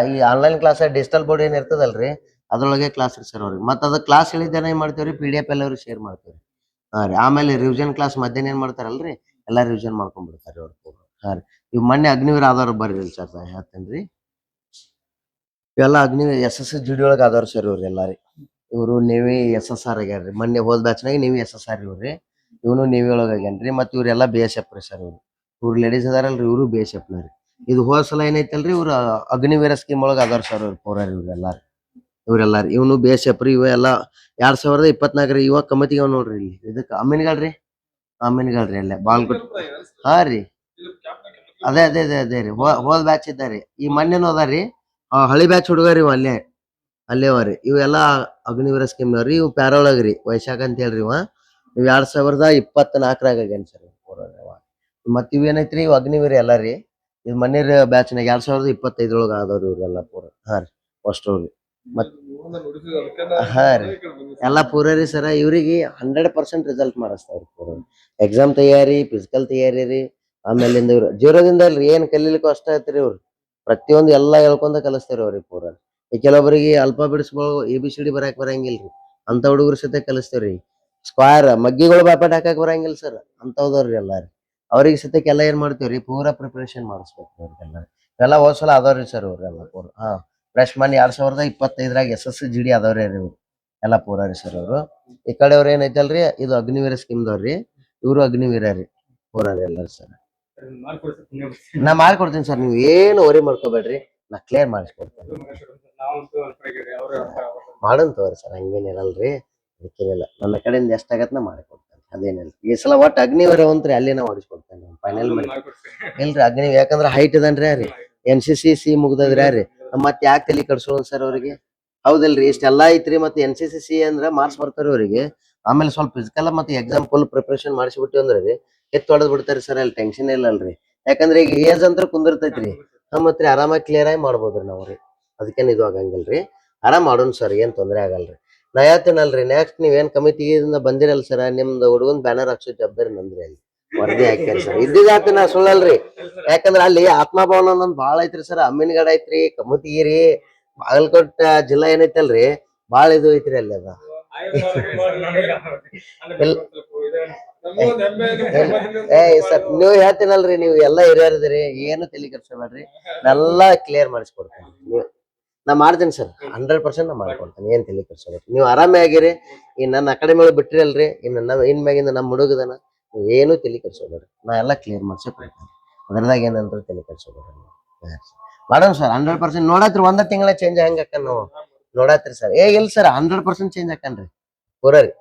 ಈ online class digital board ಏನ್ ಇರ್ತದಲ್ರಿ ಅದ್ರೊಳಗೆ ಕ್ಲಾಸ್ ರೀ ಸರ್ ಅವ್ರಿಗೆ ಮತ್ತೆ ಅದ ಕ್ಲಾಸ್ ಹೇಳಿದ್ದೇನೆ ಏನ್ ಮಾಡ್ತೇವ್ರಿ PDF ಎಲ್ಲ ಅವ್ರಿಗೆ ಶೇರ್ ಮಾಡ್ತೇವ್ರಿ. ಹಾ ರೀ ಆಮೇಲೆ ರಿವಿಷನ್ ಕ್ಲಾಸ್ ಮಧ್ಯಾಹ್ನ ಏನ್ ಮಾಡ್ತಾರಲ್ರಿ ಎಲ್ಲಾ ರಿವಿಷನ್ ಮಾಡ್ಕೊಂಡ್ಬಿಡ್ತಾರ ಅವ್ರು. ಹಾ ರೀ ಇವ್ ಮೊನ್ನೆ ಅಗ್ನಿವೀರ ಆದವ್ರು ಬರ್ರಿ ಸರ್ ಹೇಳ್ತೇನ್ರಿ. ಇವೆಲ್ಲ ಅಗ್ನಿ SS GD ಒಳಗ ಆದವ್ರು ಸರ್ ಇವ್ರು ಎಲ್ಲಾರಿ. ಇವ್ರು ನೇವಿ SSR ಆಗ್ಯಾರ್ರಿ ಮೊನ್ನೆ ಹೋದ್ ಬ್ಯಾಚ್ನಾಗ ನೇವಿ SSR ಇವ್ರಿ. ಇವನು ನೇವಿ ಒಳಗ ಆಗ್ಯಾನ್ರಿ ಮತ್ ಇವ್ರೆಲ್ಲಾ BSF ರೀ ಸರ್ ಇವ್ರು ಲೇಡೀಸ್ ಅದಾರಲ್ರಿ ಇವ್ರು BSF ರೀ. ಇದು ಹೋದ ಸಲ ಏನೈತಲ್ರಿ ಇವ್ರ ಅಗ್ನಿವೀರ ಸ್ಕೀಮ್ ಒಳಗ ಅದಾರ ಸರ್ ಇವ್ರು ಪೋರಾರಿ ಇವ್ರೆಲ್ಲಾರಿ ಇವನು BSF ರೀ ಇವೆಲ್ಲ 2024 ಇವಾಗ ಕಮಿಟಿಗೆ ನೋಡ್ರಿ ಇಲ್ಲಿ ಇದಕ್ಕೆ ಅಮ್ಮಿನಗಳ್ರಿ ಅಲ್ಲೇ ಬಾಲ್ಗುಟ್. ಹಾ ರೀ ಅದೇ ರೀ ಹೋದ್ ಬ್ಯಾಚ್ ಇದ್ದಾರಿ ಈ ಮೊನ್ನೆನೂ ಅದಾರಿ ಹಳಿ ಬ್ಯಾಚ್ ಹುಡುಗರಿ ಇವ ಅಲ್ಲೇವರಿ ಇವೆಲ್ಲಾ ಅಗ್ನಿವೀರ ಸ್ಕೀಮ್ ನವ್ರಿ ಇವ್ ಪ್ಯಾರೊಳಗ್ರಿ ವೈಶಾಖ ಅಂತ ಹೇಳ್ರಿ ಇವ 2024 ಆಗ್ಯಾನ ಸರ್ ಮತ್ ಇವೇನೈತ್ರಿ ಇವ್ ಅಗ್ನಿವೀರ ಎಲ್ಲ ರೀ ಇದು ಮನೇರ್ ಬ್ಯಾಚ್ನಾಗ 2025 ಒಳಗ ಆದವ್ರು ಇವ್ರೆಲ್ಲ ಪೂರ. ಹಾ ರೀ ಫಸ್ಟ್ ಅವ್ರಿ ಮತ್ ಹಾ ರೀ ಎಲ್ಲಾ ಪೂರ ರೀ ಸರ ಇವ್ರಿಗೆ 100% ರಿಸಲ್ಟ್ ಮಾಡಿಸ್ತಾವ್ರಿ ಪೂರ ಎಕ್ಸಾಮ್ ತಯಾರಿ ಫಿಸಿಕಲ್ ತಯಾರಿ ರೀ. ಆಮೇಲಿಂದ ಇವ್ರು ಜೀರೋದಿಂದ ಅಲ್ರಿ ಏನ್ ಕಲೀಲಿಕ್ಕೂ ಅಷ್ಟ ಐತ್ರಿ ಇವ್ರು ಪ್ರತಿಯೊಂದು ಎಲ್ಲಾ ಹೇಳ್ಕೊಂಡ ಕಲಿಸ್ತಾರ ಅವ್ರಿಗೆ ಪೂರ. ಈ ಕೆಲವೊಬ್ಬರಿಗೆ ABCD ಬರಾಕ್ ಬರಂಗಿಲ್ರಿ ಅಂತ ಹುಡುಗರು ಸತೆ ಕಲಿಸ್ತೇವ್ರಿ. ಸ್ಕ್ವೇರ್ ಮಗ್ಗಿಗಳು ಬಾಪಾಟ್ ಹಾಕಕ್ ಬರಂಗಿಲ್ಲ ಸರ್ ಅಂತವ್ದವ್ರಿ ಎಲ್ಲಾರಿ ಅವ್ರಿಗೆ ಸತ್ಯಕ್ಕೆ ಎಲ್ಲ ಏನ್ ಮಾಡ್ತೇವ್ರಿ ಪೂರಾ ಪ್ರಿಪರೇಷನ್ ಮಾಡಿಸ್ಬೇಕು ಅವ್ರಿಗೆಲ್ಲ. ಎಲ್ಲ ಹೋದ್ಸಲ ಅದಾವ್ರಿ ಸರ್ ಇವ್ರೆಲ್ಲ ಪೂರ. ಹಾ ಫ್ರೆಶ್ ಮನ್ 2025 SS GD ಆದವ್ರಿ ಇವ್ರು ಎಲ್ಲ ಪೂರ ರೀ ಸರ್ ಅವ್ರು. ಈ ಕಡೆ ಅವ್ರ ಏನೈತಲ್ರಿ ಇದು ಅಗ್ನಿವೀರ ಸ್ಕೀಮ್ದವ್ರಿ ಇವ್ರು ಅಗ್ನಿವೀರ ರೀ ಪೂರ ರೀ ಎಲ್ಲಾರಿ ಸರ್. ನಾ ಮಾಡ್ಕೊಡ್ತೀನಿ ಸರ್ ನೀವ್ ಏನು ವರಿ ಮಾಡ್ಕೋಬೇಡ್ರಿ ನಾ ಕ್ಲಿಯರ್ ಮಾಡಿಸ್ಕೊಡ್ತೇನೆ. ಮಾಡೋನ್ ತಗೋರಿ ಸರ್ ಹಂಗೇನಿರಲ್ರಿ ಅದಕ್ಕೇನಿಲ್ಲ ನನ್ನ ಕಡೆಯಿಂದ ಎಷ್ಟಾಗತ್ ನಾ ಮಾಡಿಕೊಡ್ತೇನೆ ಅದೇನಿಲ್ಲ. ಈ ಸಲ ಒಟ್ಟು ಅಗ್ನಿವೀರ ಅಂತ್ರಿ ಅಲ್ಲಿನ ಮಾಡಿಸ್ಕೊಡ್ತೇನೆ ಫೈನಲ್ ಮಾಡಿ ಇಲ್ರಿ ಅಗ್ನಿ ಯಾಕಂದ್ರ ಹೈಟ್ ಇದನ್ರಿ ರೀ NCC ಮುಗ್ದದ್ರಿ ರೀ ಮತ್ ಯಾಕೆ ತಲಿ ಕಡ್ಸೋದ್ ಸರ್ ಅವ್ರಿಗೆ ಹೌದಿಲ್ರಿ ಇಷ್ಟೆಲ್ಲಾ ಐತ್ರಿ ಮತ್ತೆ NCC ಅಂದ್ರ ಮಾರ್ಕ್ಸ್ ಬರ್ತಾರ ಅವ್ರಿಗೆ. ಆಮೇಲೆ ಸ್ವಲ್ಪ ಫಿಸಿಕಲ್ ಮತ್ತೆ ಎಕ್ಸಾಮ್ ಫುಲ್ ಪ್ರಿಪರೇಷನ್ ಮಾಡಿಸ್ಬಿಟ್ಟು ಅಂದ್ರಿ ಎತ್ ಹೊಡೆದ್ ಬಿಡ್ತಾರಿ ಸರ್ ಅಲ್ಲಿ ಟೆನ್ಷನ್ ಇಲ್ಲಲ್ರಿ ಯಾಕಂದ್ರೆ ಈಗ ಏಜ್ ಅಂತ ಕುಂದಿರ್ತೈತ್ರಿ ಮತ್ರಿ ಆರಾಮಾಗಿ ಕ್ಲಿಯರ್ ಆಗಿ ಮಾಡ್ಬೋದ್ರಿ ನಾವ್ರಿ ಅದಕ್ಕೇನ್ ಇದು ಆಗಂಗಿಲ್ರಿ ಆರಾಮ್ ಮಾಡೋಣ ಸರ್ ಏನ್ ತೊಂದ್ರೆ ಆಗಲ್ರಿ. ನಾ ಹೇಳ್ತೇನಲ್ರಿ ನೆಕ್ಸ್ಟ್ ನೀವ್ ಏನ್ ಕಮಿಟಿಯಿಂದ ಬಂದಿರಲ್ ಸರ್ ನಿಮ್ದು ಹುಡುಗನ್ ಬ್ಯಾನರ್ ಹಾಕ್ಸೋ ಜವಾಬ್ದಾರಿ ನಂದ್ರಿ ಅಲ್ಲಿ ವರದಿ ಹಾಕ್ಯಾರ ಸರ್ ಇದ್ದಿದ್ದಾತ ನಾ ಸುಳ್ಳಲ್ರಿ ಯಾಕಂದ್ರ ಅಲ್ಲಿ ಆತ್ಮಭವನ ಅನ್ನೊಂದ್ ಬಾಳ ಐತ್ರಿ ಸರ್ ಅಮ್ಮಿನಗಡ ಐತ್ರಿ ಕಮತಿಗಿರಿ ಬಾಗಲಕೋಟ ಜಿಲ್ಲಾ ಏನೈತಲ್ರಿ ಬಾಳ ಇದು ಐತ್ರಿ ಅಲ್ಲಿ ಅದ. ಸರ್ ನೀವ್ ಹೇಳ್ತೀನಲ್ರಿ ನೀವು ಎಲ್ಲಾ ಹಿರಿಯರಿದ್ರಿ ಏನು ತಲೆ ಕೆಡ್ಸ್ಕೊಬೇಡ್ರಿ ಎಲ್ಲಾ ಕ್ಲಿಯರ್ ಮಾಡಿಸ್ಕೊಡ್ತೇನೆ ನಾ ಮಾಡ್ತೀನಿ ಸರ್ 100% ನಾ ಮಾಡ್ಕೊಡ್ತೇನೆ ಏನ್ ತಲೆ ಕೆಡ್ಸ್ಕೊಬೇಡ್ರಿ ನೀವು ಆರಾಮೇ ಆಗಿರಿ. ಈ ನನ್ನ ಅಕಾಡೆಮಿ ಒಳಗೆ ಬಿಟ್ರಿ ಅಲ್ರಿ ಇನ್ ಮ್ಯಾಗಿಂದ ನಮ್ಮ ಹುಡುಗದನ ನೀವ್ ಏನು ತಲೆ ಕೆಡ್ಸ್ಕೊಬೇಡ್ರಿ ನಾ ಎಲ್ಲಾ ಕ್ಲಿಯರ್ ಮಾಡ್ಸಿ ಕೊಡ್ತೇನೆ ಅದ್ರದಾಗ ಏನಂತ ತಲೆ ಕೆಡ್ಸ್ಕೊಬೇಡ್ರಿ ಮಾಡೋಣ ಸರ್ 100% ನೋಡತ್ರಿ ಒಂದ ತಿಂಗಳ ಚೇಂಜ್ ಹೆಂಗ ಅಕ್ಕ ನಾವು ನೋಡತ್ರಿ ಸರ್ ಇಲ್ ಸರ್ 100% ಚೇಂಜ್ ಹಾಕನ್ರಿ ಪೂರ ರೀ.